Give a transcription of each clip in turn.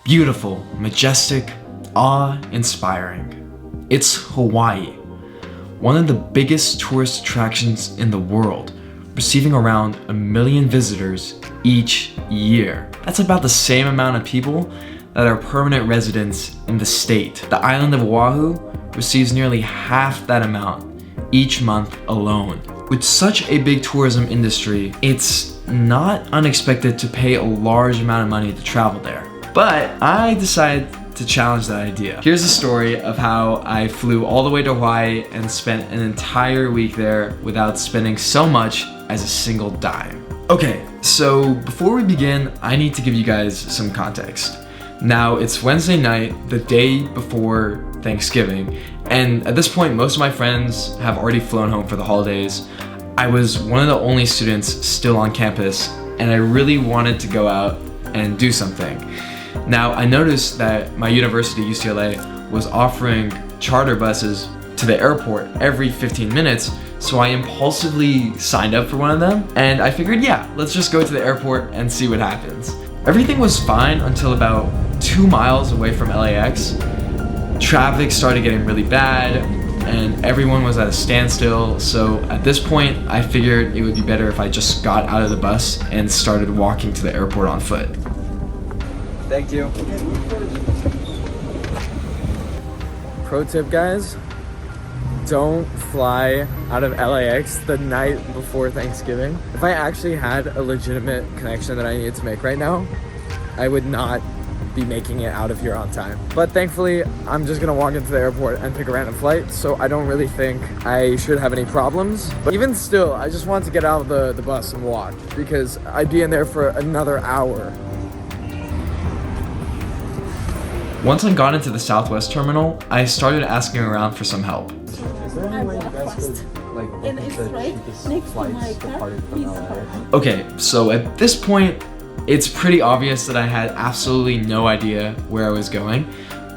Beautiful, majestic, awe-inspiring. It's Hawaii, one of the biggest tourist attractions in the world, receiving around 1 million visitors each year. That's about the same amount of people that are permanent residents in the state. The island of Oahu receives nearly half that amount each month alone. With such a big tourism industry, it's not unexpected to pay a large amount of money to travel there. But I decided to challenge that idea. Here's a story of how I flew all the way to Hawaii and spent an entire week there without spending so much as a single dime. Okay, so before we begin, I need to give you guys some context. Now, it's Wednesday night, the day before Thanksgiving, and at this point, most of my friends have already flown home for the holidays. I was one of the only students still on campus, and I really wanted to go out and do something. Now, I noticed that my university, UCLA, was offering charter buses to the airport every 15 minutes, so I impulsively signed up for one of them, and I figured, yeah, let's just go to the airport and see what happens. Everything was fine until about 2 miles away from LAX. Traffic started getting really bad, and everyone was at a standstill, so at this point, I figured it would be better if I just got out of the bus and started walking to the airport on foot. Thank you. Pro tip, guys, don't fly out of LAX the night before Thanksgiving. If I actually had a legitimate connection that I needed to make right now, I would not be making it out of here on time. But thankfully, I'm just gonna walk into the airport and pick a random flight, so I don't really think I should have any problems. But even still, I just wanted to get out of the bus and walk, because I'd be in there for another hour. Once I got into the Southwest terminal, I started asking around for some help. Is there any way you guys could look at the cheapest flights departing from LA? Okay, so at this point, it's pretty obvious that I had absolutely no idea where I was going,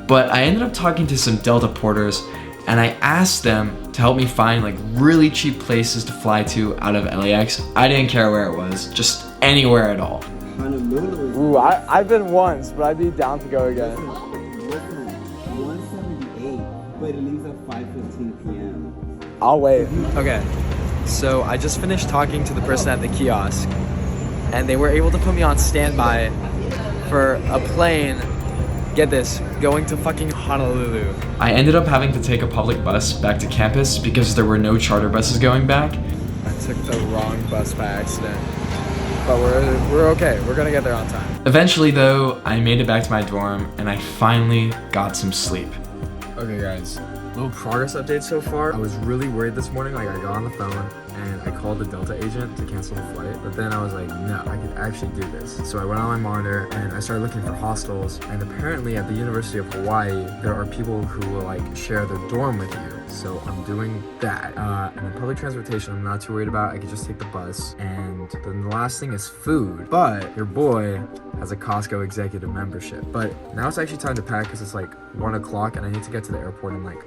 but I ended up talking to some Delta porters, and I asked them to help me find like really cheap places to fly to out of LAX. I didn't care where it was, just anywhere at all. Ooh, I've been once, but I'd be down to go again. 178, but it leaves at 5:15 p.m. I'll wait. Okay, so I just finished talking to the person at the kiosk, and they were able to put me on standby for a plane, get this, going to fucking Honolulu. I ended up having to take a public bus back to campus because there were no charter buses going back. I took the wrong bus by accident, but we're okay. We're gonna get there on time. Eventually though, I made it back to my dorm and I finally got some sleep. Okay guys, little progress update so far. I was really worried this morning, like I got on the phone and I called the Delta agent to cancel the flight, but then I was like, no, I can actually do this. So I went on my monitor and I started looking for hostels, and apparently at the University of Hawaii, there are people who will like share their dorm with you. So I'm doing that. And then public transportation, I'm not too worried about. I could just take the bus. And then the last thing is food. But your boy has a Costco executive membership. But now it's actually time to pack because it's like 1 o'clock and I need to get to the airport in like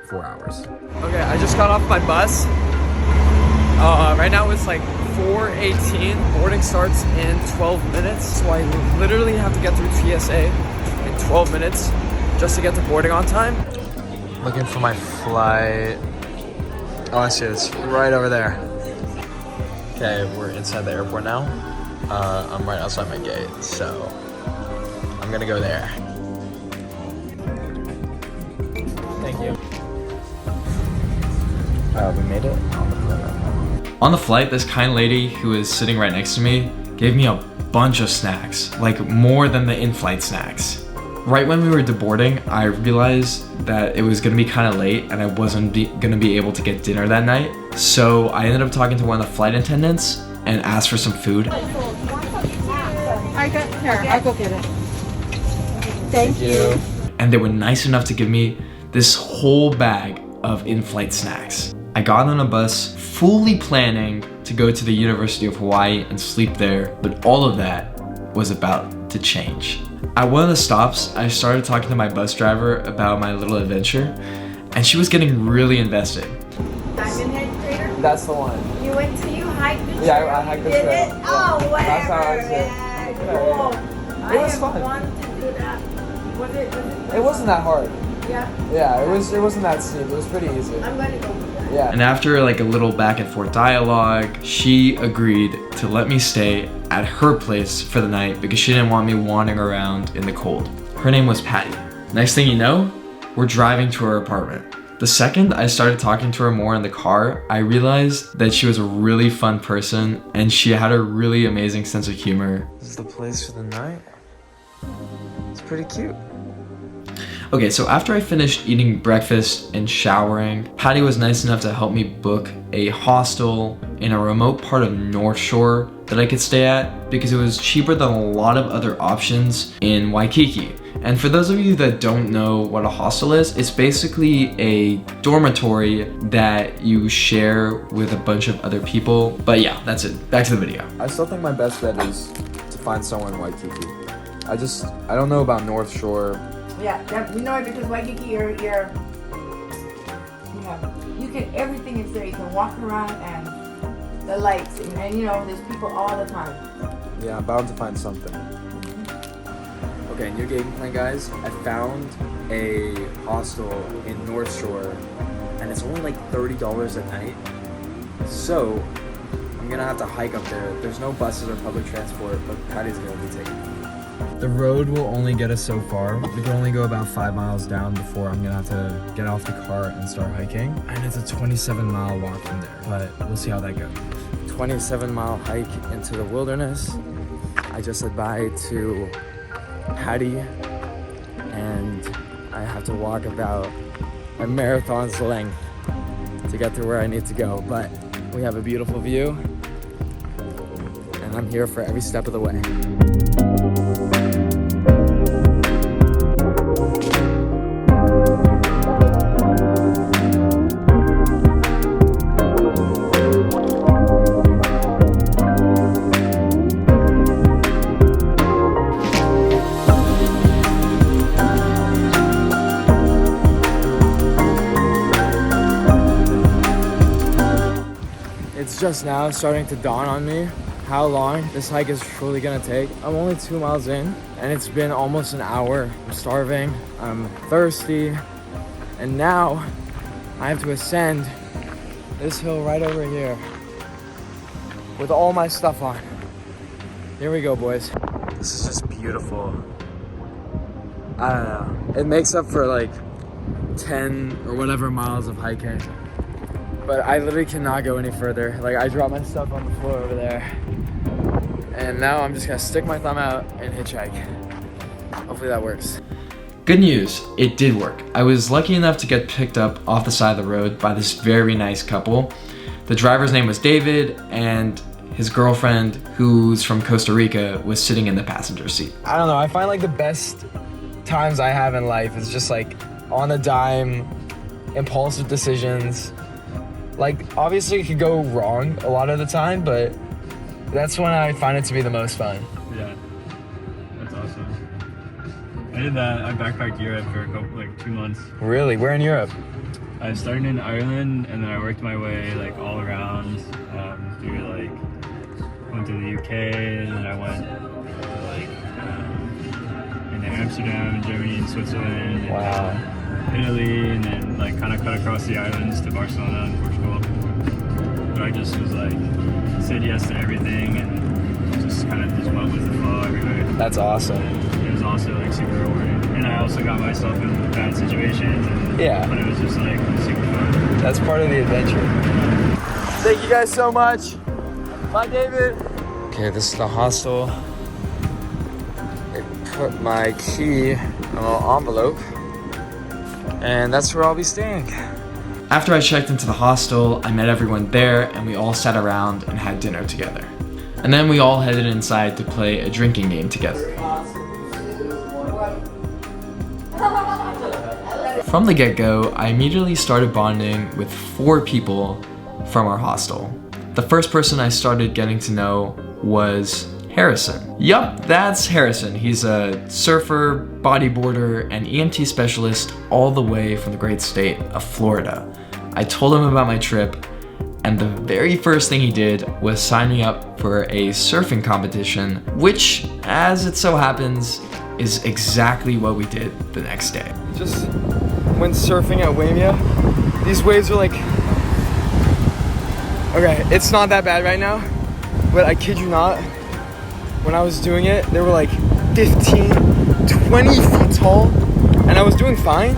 4 hours. Okay, I just got off my bus. Right now it's like 4:18. Boarding starts in 12 minutes. So I literally have to get through TSA in 12 minutes just to get to boarding on time. Looking for my flight. Oh, I see it. It's right over there. Okay, we're inside the airport now. I'm right outside my gate, so I'm gonna go there. Thank you. We made it on the flight. On the flight, this kind lady who was sitting right next to me gave me a bunch of snacks, like more than the in-flight snacks. Right when we were deboarding, I realized that it was gonna be kind of late and I wasn't gonna be able to get dinner that night. So I ended up talking to one of the flight attendants and asked for some food. I'll go get it. Thank you. And they were nice enough to give me this whole bag of in-flight snacks. I got on a bus fully planning to go to the University of Hawaii and sleep there, but all of that was about to change. At one of the stops, I started talking to my bus driver about my little adventure, and she was getting really invested. Diamond Head Crater? That's the one. You hiked the trail? Yeah, I hiked the trail. Did it? Yeah. Oh, whatever. That's how I was Cool. It was fun. wanted to do that. Was it? It wasn't that hard. Yeah. Yeah, it wasn't that steep. It was pretty easy. I'm gonna go. Yeah. And after like a little back and forth dialogue, she agreed to let me stay at her place for the night because she didn't want me wandering around in the cold. Her name was Patty. Next thing you know, we're driving to her apartment. The second I started talking to her more in the car, I realized that she was a really fun person and she had a really amazing sense of humor. This is the place for the night. It's pretty cute. Okay, so after I finished eating breakfast and showering, Patty was nice enough to help me book a hostel in a remote part of North Shore that I could stay at because it was cheaper than a lot of other options in Waikiki. And for those of you that don't know what a hostel is, it's basically a dormitory that you share with a bunch of other people. But yeah, that's it. Back to the video. I still think my best bet is to find somewhere in Waikiki. I don't know about North Shore. Yeah, we know it because Waikiki, you can, everything is there. You can walk around and the lights, and you know, there's people all the time. Yeah, I'm bound to find something. Okay, new game plan, guys. I found a hostel in North Shore, and it's only like $30 a night. So, I'm gonna have to hike up there. There's no buses or public transport, but Patty's gonna be taking me. The road will only get us so far. We can only go about 5 miles down before I'm gonna have to get off the cart and start hiking. And it's a 27-mile walk from there, but we'll see how that goes. 27-mile hike into the wilderness. I just said bye to Patty, and I have to walk about a marathon's length to get to where I need to go. But we have a beautiful view, and I'm here for every step of the way. It's just now starting to dawn on me how long this hike is truly gonna take. I'm only 2 miles in and it's been almost an hour. I'm starving, I'm thirsty, and now I have to ascend this hill right over here with all my stuff on. Here we go, boys. This is just beautiful. I don't know. It makes up for like 10 or whatever miles of hiking. But I literally cannot go any further. Like, I dropped my stuff on the floor over there. And now I'm just gonna stick my thumb out and hitchhike. Hopefully that works. Good news, it did work. I was lucky enough to get picked up off the side of the road by this very nice couple. The driver's name was David, and his girlfriend, who's from Costa Rica, was sitting in the passenger seat. I don't know, I find like the best times I have in life is just like on a dime, impulsive decisions. Like, obviously it could go wrong a lot of the time, but that's when I find it to be the most fun. Yeah, that's awesome. I did that. I backpacked Europe for a couple, like 2 months. Really? Where in Europe? I started in Ireland, and then I worked my way like all around. Through like went to the UK, and then I went to like into Amsterdam, and Germany, and Switzerland. And, Wow. Italy, and then like kind of cut across the islands to Barcelona and Portugal. But I just was like said yes to everything and just kind of just went with the flow everywhere. That's awesome. It was also like super rewarding, and I also got myself in bad situations. And, Yeah. But it was just like super fun. That's part of the adventure. Thank you guys so much. Bye, David. Okay, this is the hostel. I put my key in a little envelope. And that's where I'll be staying. After I checked into the hostel, I met everyone there and we all sat around and had dinner together. And then we all headed inside to play a drinking game together. From the get-go, I immediately started bonding with 4 people from our hostel. The first person I started getting to know was Harrison. Yup, that's Harrison. He's a surfer, bodyboarder, and EMT specialist all the way from the great state of Florida. I told him about my trip, and the very first thing he did was sign me up for a surfing competition, which, as it so happens, is exactly what we did the next day. Just went surfing at Waimea. These waves are like, okay, it's not that bad right now, but I kid you not, when I was doing it, they were like 15, 20 feet tall, and I was doing fine,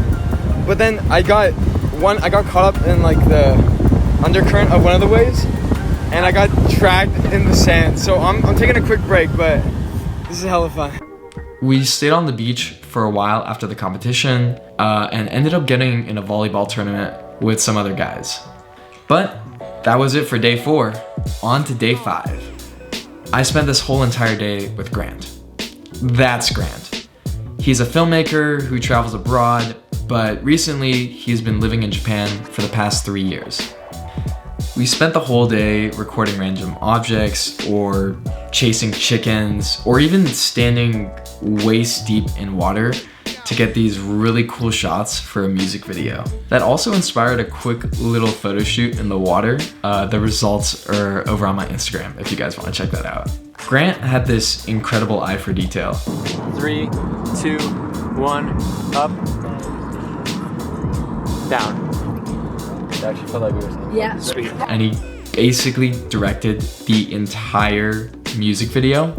but then I got caught up in like the undercurrent of one of the waves, and I got dragged in the sand. So I'm taking a quick break, but this is hella fun. We stayed on the beach for a while after the competition and ended up getting in a volleyball tournament with some other guys. But that was it for day 4. On to day 5. I spent this whole entire day with Grant. That's Grant. He's a filmmaker who travels abroad, but recently he's been living in Japan for the past 3 years. We spent the whole day recording random objects, or chasing chickens, or even standing waist deep in water to get these really cool shots for a music video. That also inspired a quick little photo shoot in the water. The results are over on my Instagram if you guys want to check that out. Grant had this incredible eye for detail. 3, 2, 1, up, down. It actually felt like we were saying. Yeah. Sweet. And he basically directed the entire music video.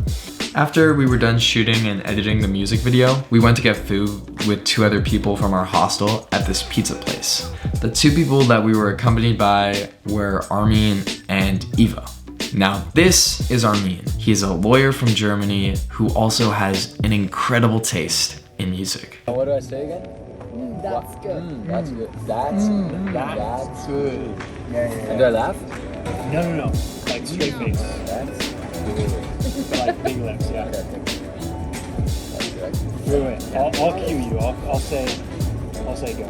After we were done shooting and editing the music video, we went to get food with 2 other people from our hostel at this pizza place. The 2 people that we were accompanied by were Armin and Eva. Now this is Armin. He's a lawyer from Germany who also has an incredible taste in music. What do I say again? That's good. That's good. That's good. Yeah. And do I laugh? No. Like straight face. That's good. Like big lips, yeah. Okay. Wait. I'll cue you. I'll say go.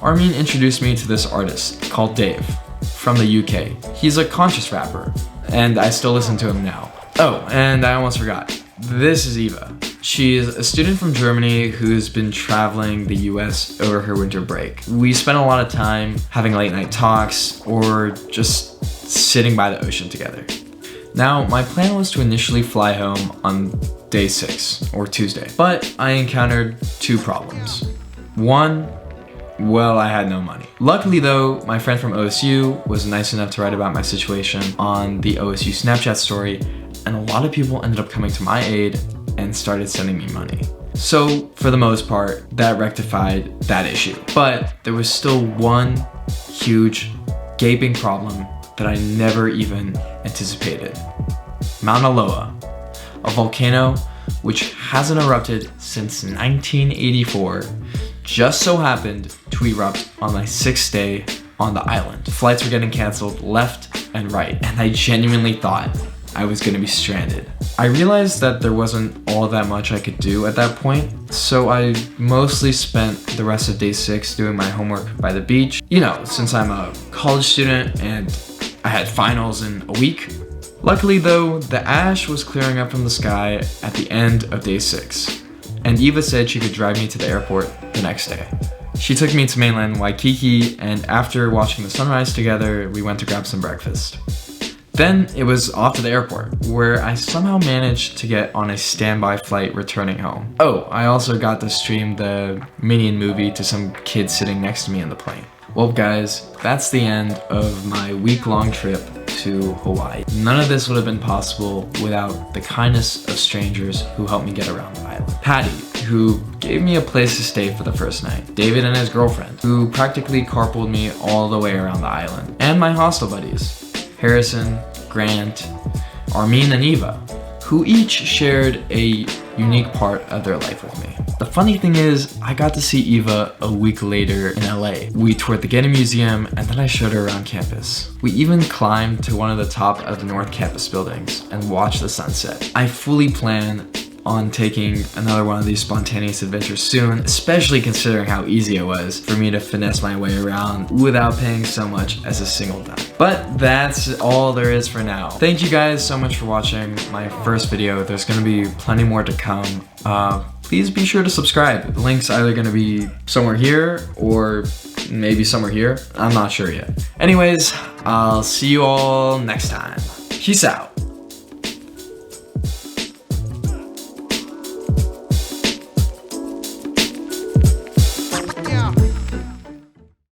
Armin introduced me to this artist called Dave from the UK. He's a conscious rapper, and I still listen to him now. Oh, and I almost forgot. This is Eva. She is a student from Germany who's been traveling the US over her winter break. We spent a lot of time having late night talks or just sitting by the ocean together. Now, my plan was to initially fly home on day 6, or Tuesday, but I encountered 2 problems. One, well, I had no money. Luckily though, my friend from OSU was nice enough to write about my situation on the OSU Snapchat story, and a lot of people ended up coming to my aid and started sending me money. So for the most part, that rectified that issue. But there was still one huge, gaping problem that I never even anticipated. Mauna Loa, a volcano which hasn't erupted since 1984, just so happened to erupt on my 6th day on the island. Flights were getting canceled left and right, and I genuinely thought I was gonna be stranded. I realized that there wasn't all that much I could do at that point, so I mostly spent the rest of day 6 doing my homework by the beach. You know, since I'm a college student and I had finals in a week. Luckily though, the ash was clearing up from the sky at the end of day 6, and Eva said she could drive me to the airport the next day. She took me to mainland Waikiki, and after watching the sunrise together, we went to grab some breakfast. Then it was off to the airport, where I somehow managed to get on a standby flight returning home. Oh, I also got to stream the Minion movie to some kids sitting next to me in the plane. Well guys, that's the end of my week-long trip to Hawaii. None of this would have been possible without the kindness of strangers who helped me get around the island. Patty, who gave me a place to stay for the first night. David and his girlfriend, who practically carpooled me all the way around the island. And my hostel buddies, Harrison, Grant, Armin, and Eva, who each shared a unique part of their life with me. The funny thing is, I got to see Eva a week later in LA. We toured the Getty Museum, and then I showed her around campus. We even climbed to one of the top of the North Campus buildings and watched the sunset. I fully plan on taking another one of these spontaneous adventures soon, especially considering how easy it was for me to finesse my way around without paying so much as a single dime. But that's all there is for now. Thank you guys so much for watching my first video. There's gonna be plenty more to come. please be sure to subscribe. The link's either gonna be somewhere here or maybe somewhere here. I'm not sure yet. Anyways, I'll see you all next time. Peace out.